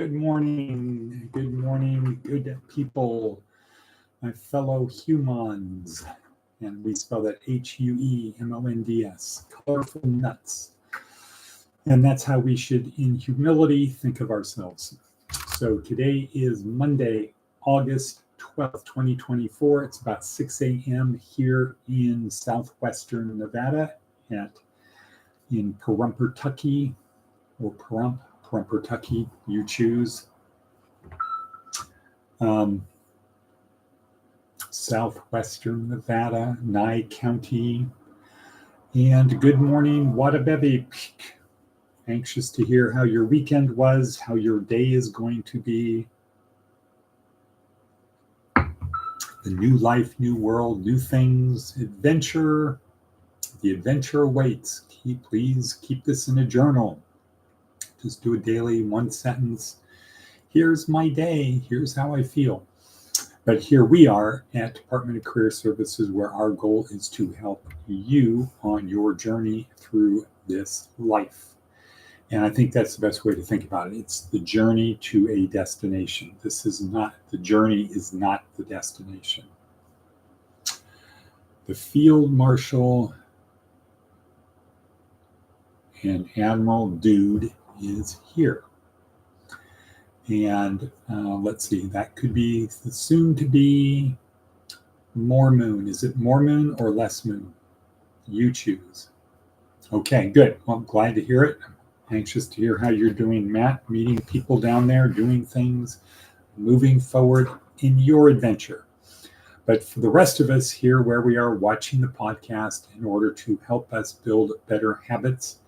Good morning, good people, my fellow humans. And we spell that Huemonds, colorful nuts. And that's how we should, in humility, think of ourselves. So today is Monday, August 12th, 2024. It's about 6 a.m. here in southwestern Nevada in Pahrump-Tucky, or Pahrump-Tucky, you choose. Southwestern Nevada, Nye County. And good morning, Wadabebe. Anxious to hear how your weekend was, how your day is going to be. The new life, new world, new things, adventure. The adventure awaits. Please keep this in a journal. Just do a daily one sentence. Here's my day. Here's how I feel. But here we are at Department of Career Services, where our goal is to help you on your journey through this life. And I think that's the best way to think about it. It's the journey to a destination. The journey is not the destination. The Field Marshal and Admiral Dude is here. And let's see, that could be the soon to be more moon. Is it more moon or less moon? You choose. Okay, good. Well, I'm glad to hear it. I'm anxious to hear how you're doing, Matt, meeting people down there, doing things, moving forward in your adventure. But for the rest of us here, where we are watching the podcast in order to help us build better habits,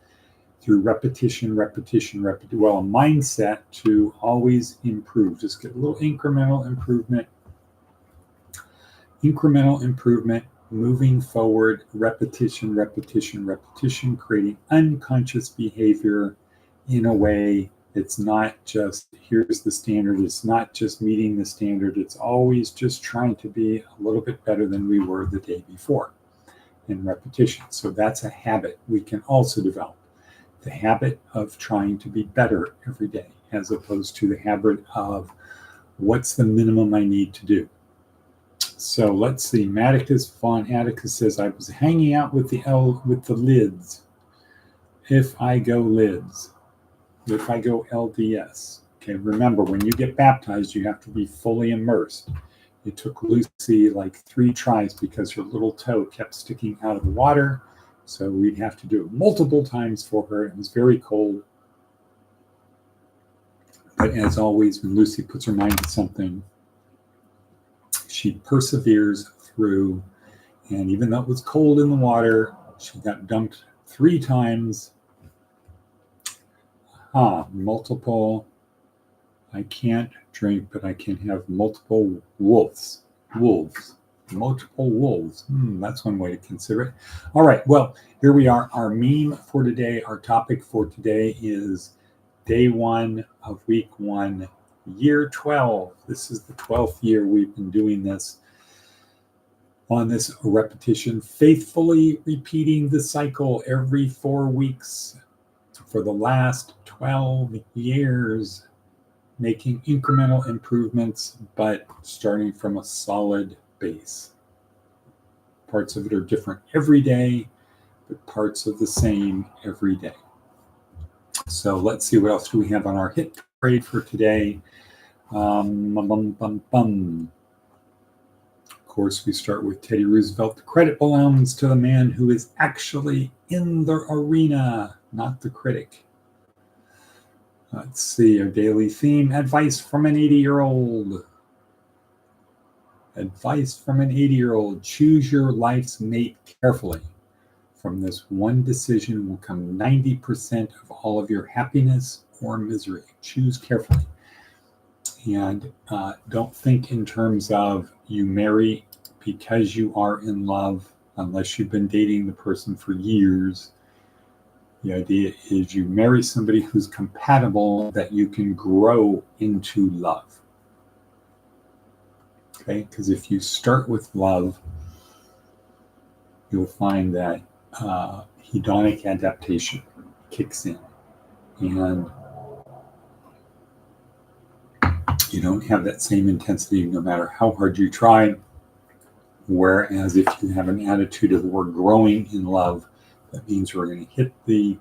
through repetition, a mindset to always improve. Just get a little incremental improvement, moving forward, repetition, creating unconscious behavior in a way it's not just, here's the standard, it's not just meeting the standard, it's always just trying to be a little bit better than we were the day before in repetition. So that's a habit we can also develop. The habit of trying to be better every day, as opposed to the habit of what's the minimum I need to do. So let's see. Atticus says, I was hanging out with the lids. If I go LDS. Okay, remember, when you get baptized, you have to be fully immersed. It took Lucy like 3 tries because her little toe kept sticking out of the water. So we'd have to do it multiple times for her. It was very cold. But as always, when Lucy puts her mind to something, she perseveres through. And even though it was cold in the water, she got dunked 3 times. Multiple. I can't drink, but I can have multiple wolves. Multiple wolves. That's one way to consider it. All right. Well, here we are. Our meme for today, our topic for today is day 1 of week 1, year 12. This is the 12th year we've been doing this on this repetition, faithfully repeating the cycle every 4 weeks for the last 12 years, making incremental improvements, but starting from a solid base. Parts of it are different every day, but parts of the same every day. So let's see, what else do we have on our hit parade for today? Of course, we start with Teddy Roosevelt. The credit belongs to the man who is actually in the arena, not the critic. Let's see, our daily theme, advice from an 80-year-old. Advice from an 80-year-old, choose your life's mate carefully. From this one decision will come 90% of all of your happiness or misery. Choose carefully. And don't think in terms of you marry because you are in love, unless you've been dating the person for years. The idea is you marry somebody who's compatible, that you can grow into love. Okay, because if you start with love, you'll find that hedonic adaptation kicks in. And You don't have that same intensity no matter how hard you try. Whereas if you have an attitude of we're growing in love, that means we're going to hit the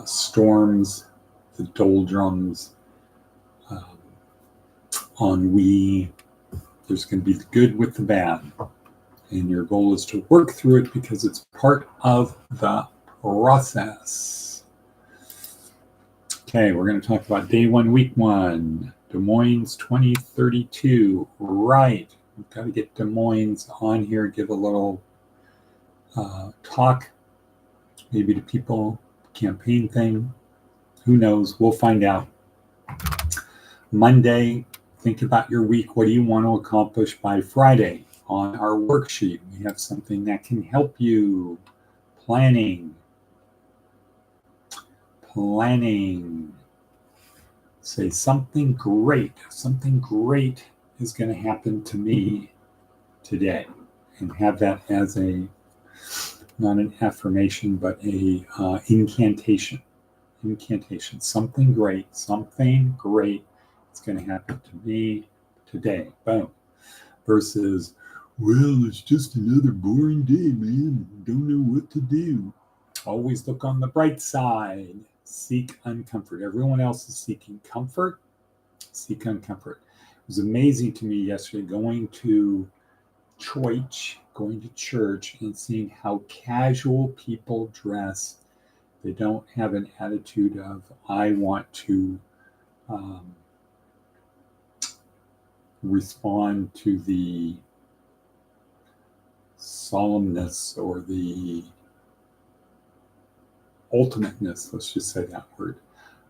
storms, the doldrums, ennui. There's going to be the good with the bad. And your goal is to work through it because it's part of the process. Okay, we're going to talk about day 1, week 1. Des Moines 2032. Right. We've got to get Des Moines on here, give a little talk, maybe to people, campaign thing. Who knows? We'll find out. Monday, think about your week. What do you want to accomplish by Friday? On our worksheet, we have something that can help you. Planning. Say something great. Something great is going to happen to me today. And have that as a, not an affirmation, but a incantation. Something great is going to happen to me today. Boom. Versus, well, it's just another boring day, man. Don't know what to do. Always look on the bright side. Seek uncomfort. Everyone else is seeking comfort. Seek uncomfort. It was amazing to me yesterday going to church, and seeing how casual people dress. They don't have an attitude of, I want to respond to the solemnness or the ultimateness, let's just say that word,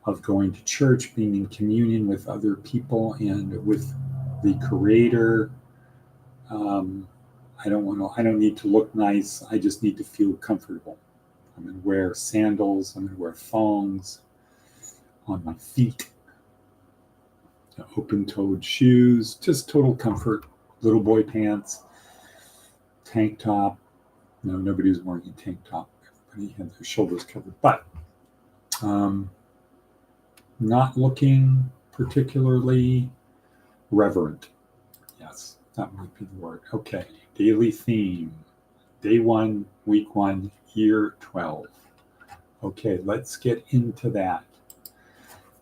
of going to church, being in communion with other people and with the Creator. I don't need to look nice. I just need to feel comfortable. I'm going to wear sandals. I'm going to wear thongs on my feet, open-toed shoes, just total comfort. Little boy pants, tank top. No, nobody was wearing a tank top. Everybody had their shoulders covered, but not looking particularly reverent. Yes, that might be the word. Okay, daily theme. Day 1, week 1, year 12. Okay, let's get into that.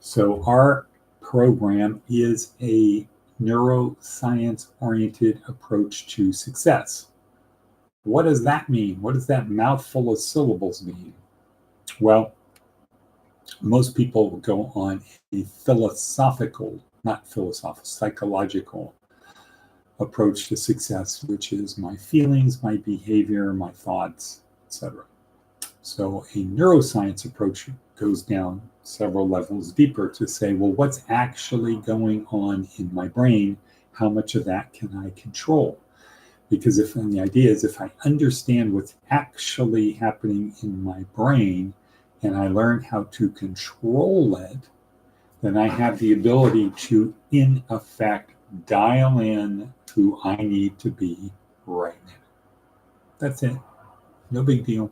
So our program is a neuroscience-oriented approach to success. What does that mean? What does that mouthful of syllables mean? Well, most people will go on a psychological approach to success, which is my feelings, my behavior, my thoughts, etc. So a neuroscience approach goes down several levels deeper to say, well, what's actually going on in my brain? How much of that can I control? Because the idea is if I understand what's actually happening in my brain and I learn how to control it, then I have the ability to, in effect, dial in who I need to be right now. That's it. No big deal.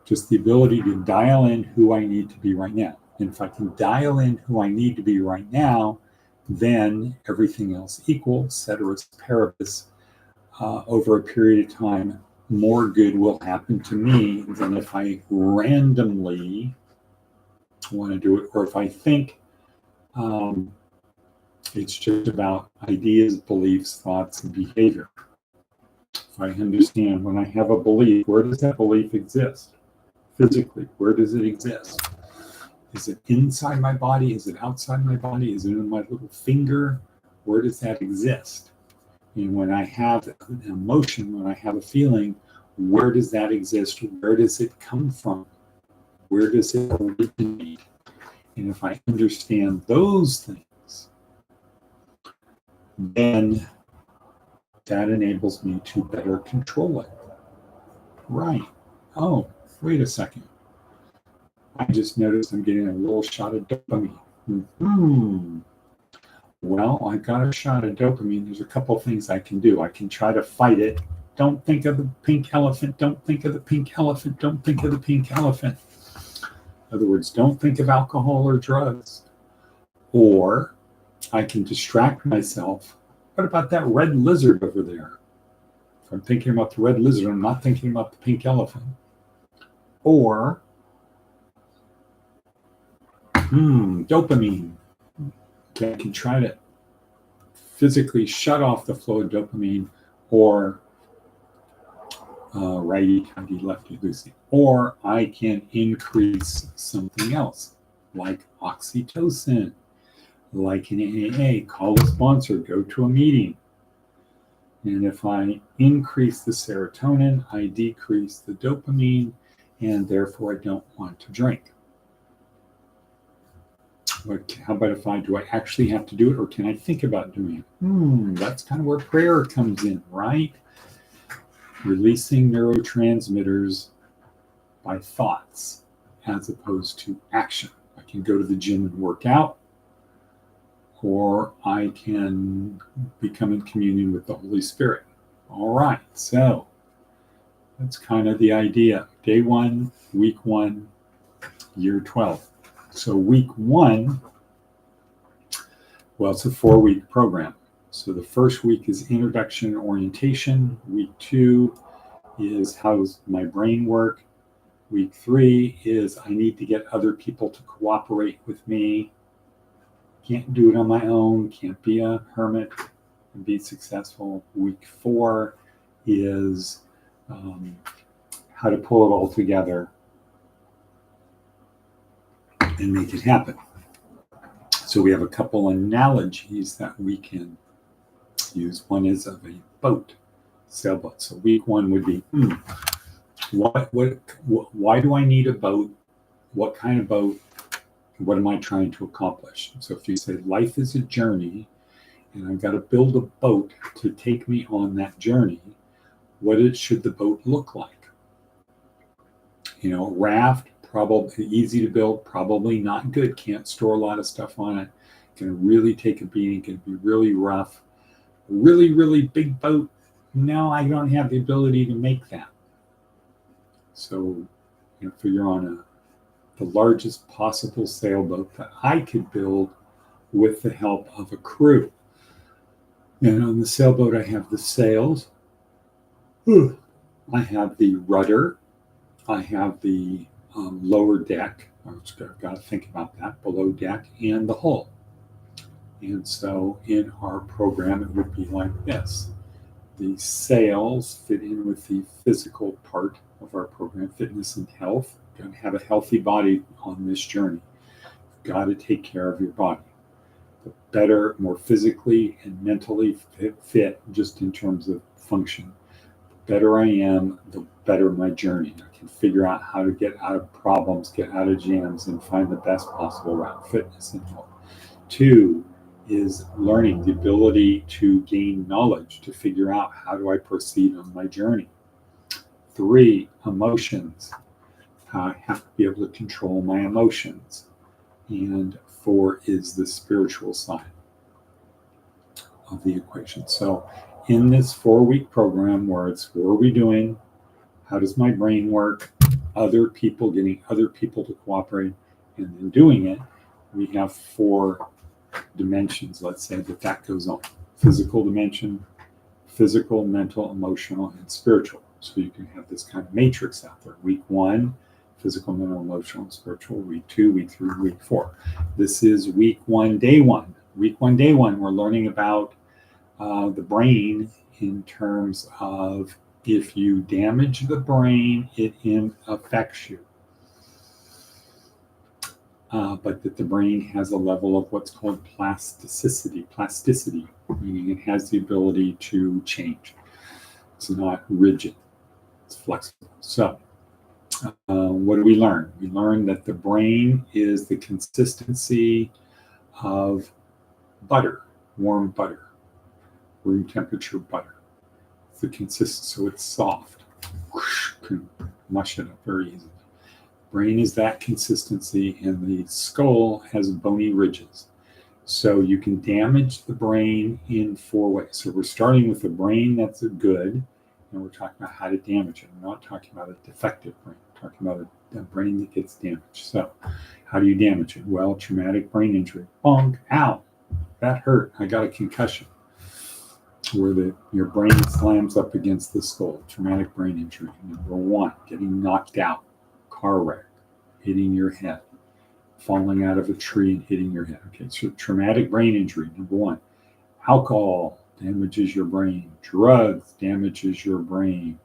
Just the ability to dial in who I need to be right now. And if I can dial in who I need to be right now, then everything else equal, ceteris paribus, over a period of time, more good will happen to me than if I randomly want to do it, or if I think it's just about ideas, beliefs, thoughts, and behavior. If I understand when I have a belief, where does that belief exist? Physically, where does it exist? Is it inside my body? Is it outside my body? Is it in my little finger? Where does that exist? And when I have an emotion, when I have a feeling, where does that exist? Where does it come from? Where does it originate? And if I understand those things, then that enables me to better control it. Right. Oh, wait a second. I just noticed I'm getting a little shot of dopamine. Well, I got a shot of dopamine. There's a couple things I can do. I can try to fight it. Don't think of the pink elephant. Don't think of the pink elephant. Don't think of the pink elephant. In other words, don't think of alcohol or drugs. Or I can distract myself. What about that red lizard over there? If I'm thinking about the red lizard, I'm not thinking about the pink elephant. Or, dopamine. Okay, I can try to physically shut off the flow of dopamine, or righty-tighty, lefty-loosey. Or I can increase something else, like oxytocin, like in AA, call a sponsor, go to a meeting. And if I increase the serotonin, I decrease the dopamine, and therefore I don't want to drink. But how about if do I actually have to do it, or can I think about doing it? That's kind of where prayer comes in, right? Releasing neurotransmitters by thoughts as opposed to action. I can go to the gym and work out, or I can become in communion with the Holy Spirit. All right, so that's kind of the idea. Day 1, week 1, year 12. So week 1, well, it's a 4-week program. So the first week is introduction and orientation. Week 2 is how does my brain work. Week 3 is I need to get other people to cooperate with me. Can't do it on my own, can't be a hermit and be successful. Week 4 is how to pull it all together and make it happen. So we have a couple analogies that we can use. One is of a boat, sailboat. So week 1 would be, why do I need a boat? What kind of boat? What am I trying to accomplish? So if you say life is a journey and I've got to build a boat to take me on that journey, what should the boat look like? A raft, probably easy to build, probably not good, can't store a lot of stuff on it, can really take a beating, can be really rough. A really, really big boat, no, I don't have the ability to make that. So, if you're on the largest possible sailboat that I could build with the help of a crew. And on the sailboat, I have the sails, I have the rudder, I have the lower deck, I've got to think about that, below deck, and the hull. And so in our program, it would be like this. The sails fit in with the physical part of our program, fitness and health. You've got to have a healthy body on this journey. You've got to take care of your body. The better, more physically and mentally fit, just in terms of function, the better I am, the better my journey. I can figure out how to get out of problems, get out of jams, and find the best possible route, fitness and health. 2 is learning, the ability to gain knowledge, to figure out how do I proceed on my journey. 3, emotions. I have to be able to control my emotions. And 4 is the spiritual side of the equation. So in this 4-week program where it's what are we doing, how does my brain work, other people, getting other people to cooperate, and then doing it, we have 4 dimensions, let's say, that goes on. Physical dimension, physical, mental, emotional, and spiritual. So you can have this kind of matrix out there. Week 1, physical, mental, emotional, and spiritual. Week 2, week 3, week 4. This is week 1, day 1. Week 1, day 1, we're learning about the brain in terms of if you damage the brain, it affects you. But that the brain has a level of what's called plasticity, meaning it has the ability to change. It's not rigid, it's flexible. So what do we learn? We learn that the brain is the consistency of butter, warm butter, room temperature butter. It's the consistency, so it's soft. Can mush it up very easily. Brain is that consistency, and the skull has bony ridges. So you can damage the brain in 4 ways. So we're starting with a brain that's good, and we're talking about how to damage it. We're not talking about a defective brain. We're talking about a brain that gets damaged. So how do you damage it? Well, traumatic brain injury. Bonk, ow. that hurt. I got a concussion. Where your brain slams up against the skull, traumatic brain injury. Number one, getting knocked out, car wreck, hitting your head, falling out of a tree and hitting your head. Okay, so traumatic brain injury, number one. Alcohol damages your brain. Drugs damages your brain.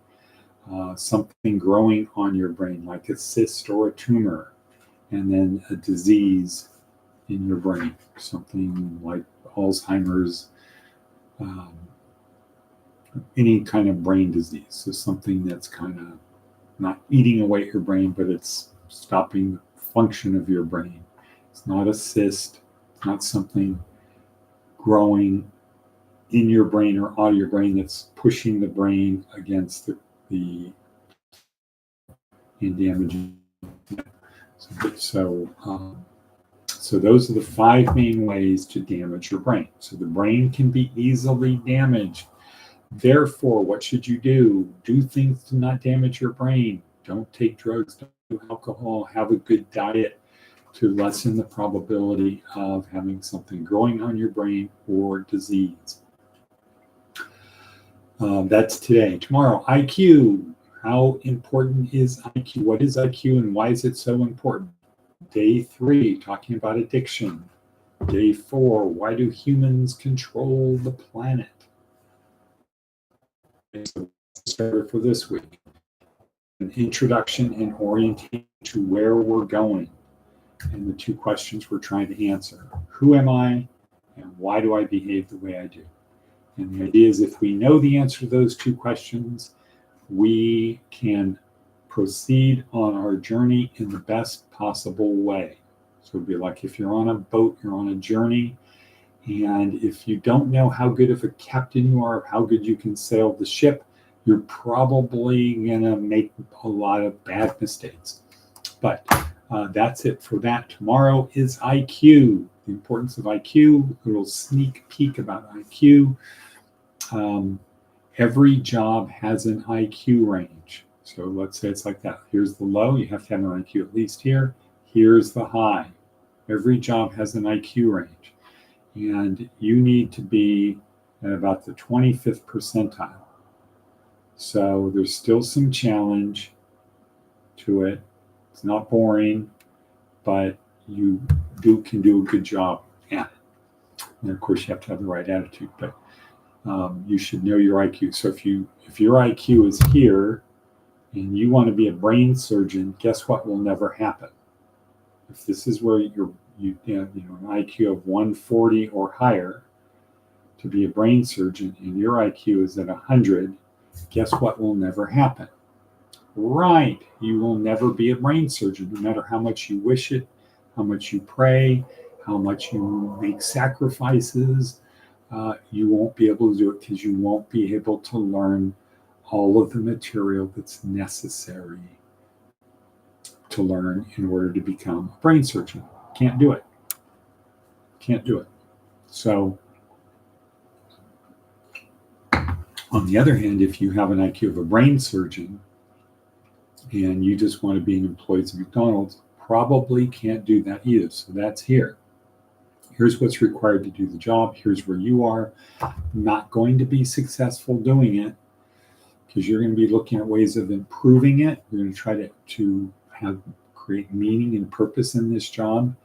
Something growing on your brain, like a cyst or a tumor, and then a disease in your brain, something like Alzheimer's, any kind of brain disease. So something that's kind of not eating away at your brain, but it's stopping the function of your brain. It's not a cyst. It's not something growing in your brain or out of your brain that's pushing the brain against the and damaging. So those are the 5 main ways to damage your brain. So the brain can be easily damaged. Therefore, what should you do? Do things to not damage your brain. Don't take drugs, don't do alcohol, have a good diet to lessen the probability of having something growing on your brain or disease. That's today. Tomorrow, IQ. How important is IQ? What is IQ and why is it so important? Day 3, talking about addiction. Day 4, why do humans control the planet? So started for this week. An introduction and orientation to where we're going and the 2 questions we're trying to answer. Who am I and why do I behave the way I do? And the idea is if we know the answer to those 2 questions, we can proceed on our journey in the best possible way. So it'd be like if you're on a boat, you're on a journey, and if you don't know how good of a captain you are, how good you can sail the ship, you're probably going to make a lot of bad mistakes. But that's it for that. Tomorrow is IQ, the importance of IQ, a little sneak peek about IQ. Every job has an IQ range. So let's say it's like that. Here's the low, you have to have an IQ at least here. Here's the high. Every job has an IQ range. And you need to be at about the 25th percentile. So there's still some challenge to it. It's not boring, but you can do a good job at it. And of course, you have to have the right attitude, but you should know your IQ. So if your IQ is here and you want to be a brain surgeon, guess what will never happen? If this is where you an IQ of 140 or higher to be a brain surgeon and your IQ is at 100, guess what will never happen? Right, you will never be a brain surgeon, no matter how much you wish it, how much you pray, how much you make sacrifices. You won't be able to do it because you won't be able to learn all of the material that's necessary to learn in order to become a brain surgeon. Can't do it. Can't do it. So, on the other hand, if you have an IQ of a brain surgeon and you just want to be an employee at McDonald's, probably can't do that either. So that's here. Here's what's required to do the job. Here's where you are. Not going to be successful doing it because you're going to be looking at ways of improving it. You're going to try to create meaning and purpose in this job.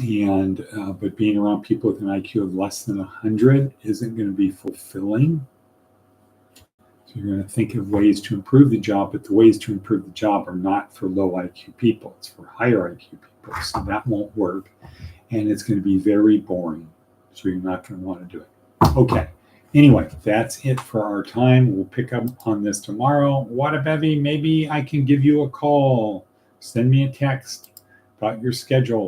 And but being around people with an IQ of less than 100 isn't going to be fulfilling. So you're going to think of ways to improve the job, but the ways to improve the job are not for low IQ people. It's for higher IQ people. So that won't work. And it's going to be very boring. So you're not going to want to do it. Okay. Anyway, that's it for our time. We'll pick up on this tomorrow. What Bevy, maybe I can give you a call. Send me a text about your schedule.